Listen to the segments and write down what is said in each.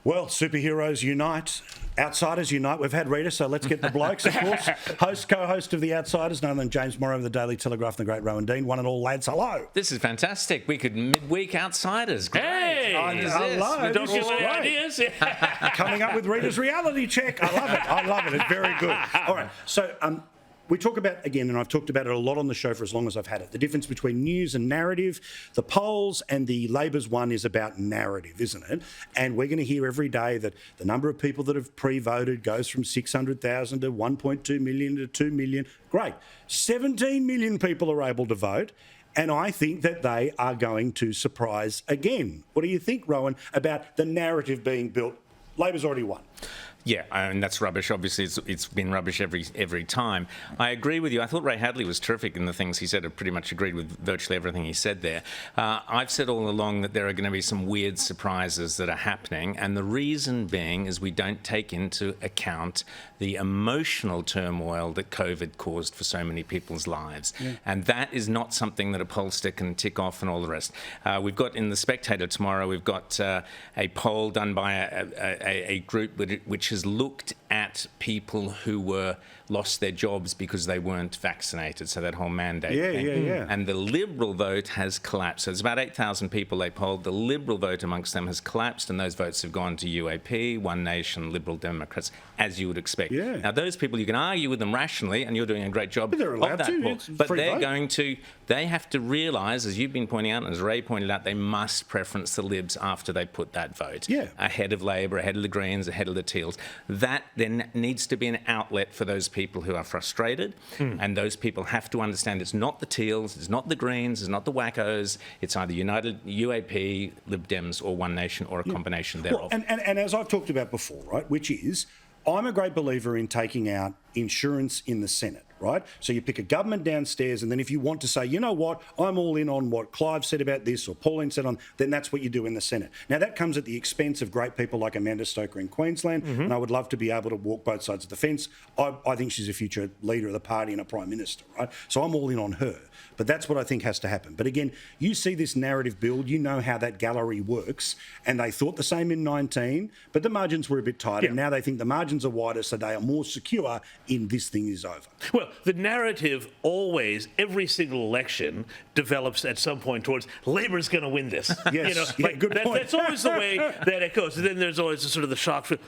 Well, superheroes unite. Outsiders unite. We've had Rita, so let's get the blokes, of course. Co-host of The Outsiders, none other than James Morrow of the Daily Telegraph and the great Rowan Dean. One and all, lads, hello. This is fantastic. We could midweek Outsiders. Great. Hey! Hello. We don't give any ideas. Coming up with Rita's reality check. I love it. I love it. It's very good. All right. So, we talk about, again, and I've talked about it a lot on the show for as long as I've had it, the difference between news and narrative. The polls and the Labor's one is about narrative, isn't it? And we're going to hear every day that the number of people that have pre-voted goes from 600,000 to 1.2 million to 2 million. Great. 17 million people are able to vote. And I think that they are going to surprise again. What do you think, Rowan, about the narrative being built? Labor's already won. Yeah, and that's rubbish. Obviously, it's been rubbish every time. I agree with you. I thought Ray Hadley was terrific in the things he said. I pretty much agreed with virtually everything he said there. I've said all along that there are going to be some weird surprises that are happening, and the reason being is we don't take into account the emotional turmoil that COVID caused for so many people's lives. Yeah. And that is not something that a pollster can tick off and all the rest. We've got in The Spectator tomorrow, we've got a poll done by a group which has looked at people who were lost their jobs because they weren't vaccinated, so that whole mandate thing. Yeah. And the Liberal vote has collapsed. So there's about 8,000 people they polled. The Liberal vote amongst them has collapsed, and those votes have gone to UAP, One Nation, Liberal Democrats, as you would expect. Yeah. Now, those people, you can argue with them rationally, and you're doing a great job but they're allowed of that. to. But they have to realise, as you've been pointing out, and as Ray pointed out, they must preference the Libs after they put that vote. Yeah. Ahead of Labor, ahead of the Greens, ahead of the Teals. That then needs to be an outlet for those people who are frustrated, and those people have to understand it's not the Teals, it's not the Greens, it's not the wackos, it's either United, UAP, Lib Dems, or One Nation, or a combination thereof. Well, and as I've talked about before, right, which is, I'm a great believer in taking out insurance in the Senate, right? So you pick a government downstairs, and then if you want to say, you know what, I'm all in on what Clive said about this or Pauline said on, then that's what you do in the Senate. Now, that comes at the expense of great people like Amanda Stoker in Queensland, and I would love to be able to walk both sides of the fence. I think she's a future leader of the party and a Prime Minister, right? So I'm all in on her. But that's what I think has to happen. But again, you see this narrative build, you know how that gallery works, and they thought the same in 19, but the margins were a bit tighter. And now they think the margins are wider, so they are more secure in this thing is over. Well, the narrative always, every single election, develops at some point towards Labor's going to win this. Yes, good point. That's always the way that it goes. And then there's always sort of the shock for,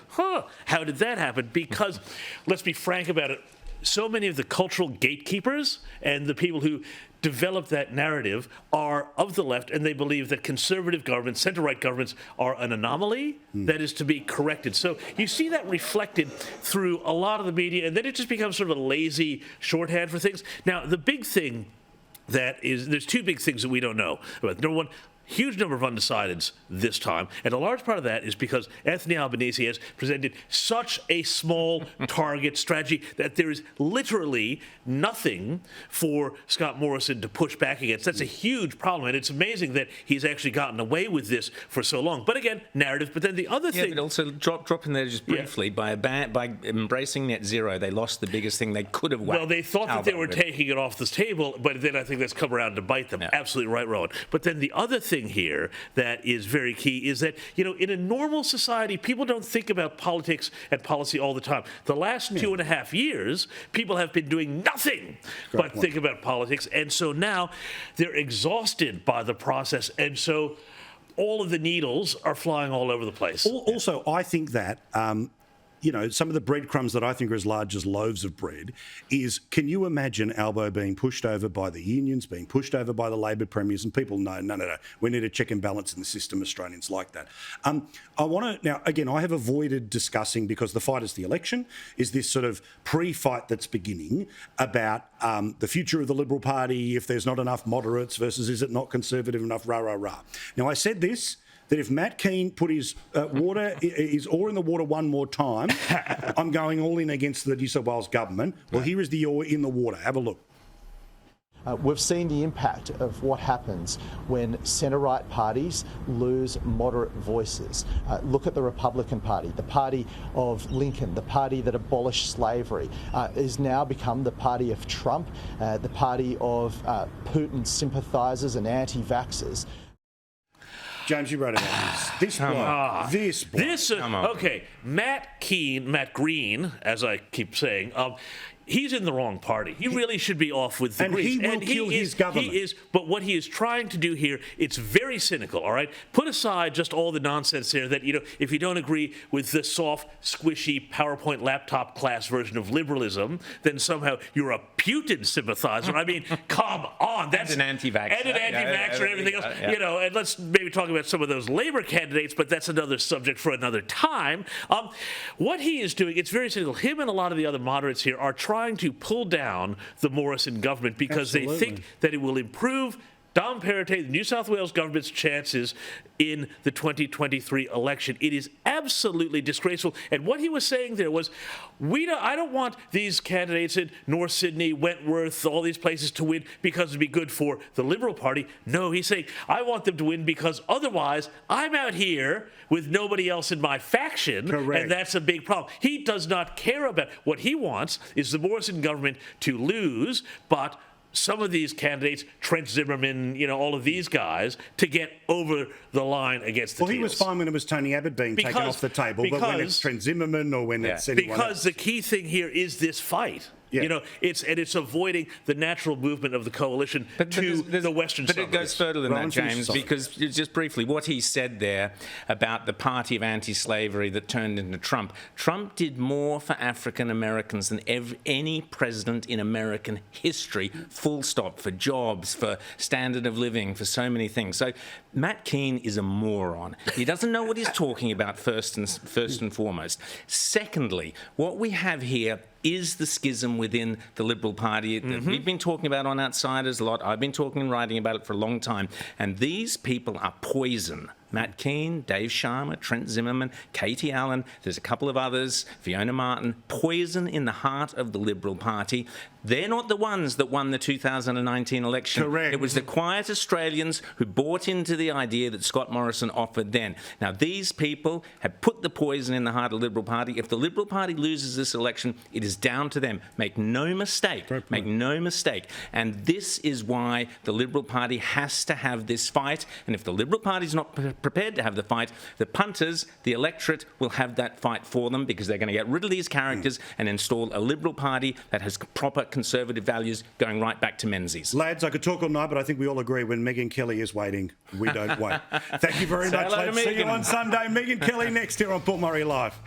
how did that happen? Because, let's be frank about it, so many of the cultural gatekeepers and the people who develop that narrative are of the left, and they believe that conservative governments, centre-right governments, are an anomaly that is to be corrected. So you see that reflected through a lot of the media, and then it just becomes sort of a lazy shorthand for things. Now, the big thing there's two big things that we don't know about. Number one, huge number of undecideds this time, and a large part of that is because Anthony Albanese has presented such a small target strategy that there is literally nothing for Scott Morrison to push back against. That's a huge problem, and it's amazing that he's actually gotten away with this for so long. But again, narrative. But then the other thing... but also drop in there just briefly, by embracing net zero, they lost the biggest thing they could have whacked. Well, they thought that they were taking it off this table, but then I think that's come around to bite them. Yeah. Absolutely right, Rowan. But then the other thing here that is very key is that, in a normal society, people don't think about politics and policy all the time. The last 2.5 years, people have been doing nothing but think about politics. And so now they're exhausted by the process. And so all of the needles are flying all over the place. Also, I think that... some of the breadcrumbs that I think are as large as loaves of bread is, can you imagine Albo being pushed over by the unions, being pushed over by the Labor premiers, and people know, no, we need a check and balance in the system, Australians like that. I want to, now, again, I have avoided discussing, because the fight is the election, is this sort of pre-fight that's beginning about the future of the Liberal Party, if there's not enough moderates versus is it not conservative enough, rah. Now, I said this, that if Matt Keane put his oar in the water one more time, I'm going all in against the New South Wales government. Well, here is the oar in the water. Have a look. We've seen the impact of what happens when centre-right parties lose moderate voices. Look at the Republican Party, the party of Lincoln, the party that abolished slavery, has now become the party of Trump, the party of Putin sympathisers and anti-vaxxers. James, you wrote about this. This bloke. Okay, Matt Green, as I keep saying, he's in the wrong party. He really should be off with the and Greens. He will kill his government. But what he is trying to do here, it's very cynical, all right? Put aside just all the nonsense there that, if you don't agree with the soft, squishy PowerPoint laptop class version of liberalism, then somehow you're a Putin sympathizer. I mean, come on. That's an anti-vaxxer. And an anti-vaxxer and everything else. And let's maybe talk about some of those Labour candidates, but that's another subject for another time. What he is doing, it's very cynical. Him and a lot of the other moderates here are trying to pull down the Morrison government because they think that it will improve Dom Perrottet, the New South Wales government's chances in the 2023 election. It is absolutely disgraceful. And what he was saying there was, I don't want these candidates in North Sydney, Wentworth, all these places to win because it'd be good for the Liberal Party. No, he's saying, I want them to win because otherwise I'm out here with nobody else in my faction. Correct. And that's a big problem. He does not care about what he wants is the Morrison government to lose, but some of these candidates, Trent Zimmerman, all of these guys, to get over the line against the Well, he was fine when it was Tony Abbott being taken off the table, but when it's Trent Zimmerman or when it's anyone else. Because the key thing here is this fight. Yeah. It's avoiding the natural movement of the coalition to the Western suburbs. But it goes further than that, James, because just briefly, what he said there about the party of anti-slavery that turned into Trump. Trump did more for African Americans than any president in American history, full stop, for jobs, for standard of living, for so many things. So Matt Keane is a moron. He doesn't know what he's talking about first and foremost. Secondly, what we have here is the schism within the Liberal Party that we've been talking about on Outsiders a lot. I've been talking and writing about it for a long time. And these people are poison. Matt Keane, Dave Sharma, Trent Zimmerman, Katie Allen, there's a couple of others, Fiona Martin, poison in the heart of the Liberal Party. They're not the ones that won the 2019 election. Correct. It was the quiet Australians who bought into the idea that Scott Morrison offered then. Now, these people have put the poison in the heart of the Liberal Party. If the Liberal Party loses this election, it is down to them. Make no mistake. Make no mistake. And this is why the Liberal Party has to have this fight. And if the Liberal Party is not prepared to have the fight, the punters, the electorate, will have that fight for them because they're going to get rid of these characters and install a Liberal Party that has proper conservative values going right back to Menzies. Lads, I could talk all night, but I think we all agree when Megyn Kelly is waiting, we don't wait. Thank you very much, lads. See you on Sunday. Megyn Kelly next here on Paul Murray Live.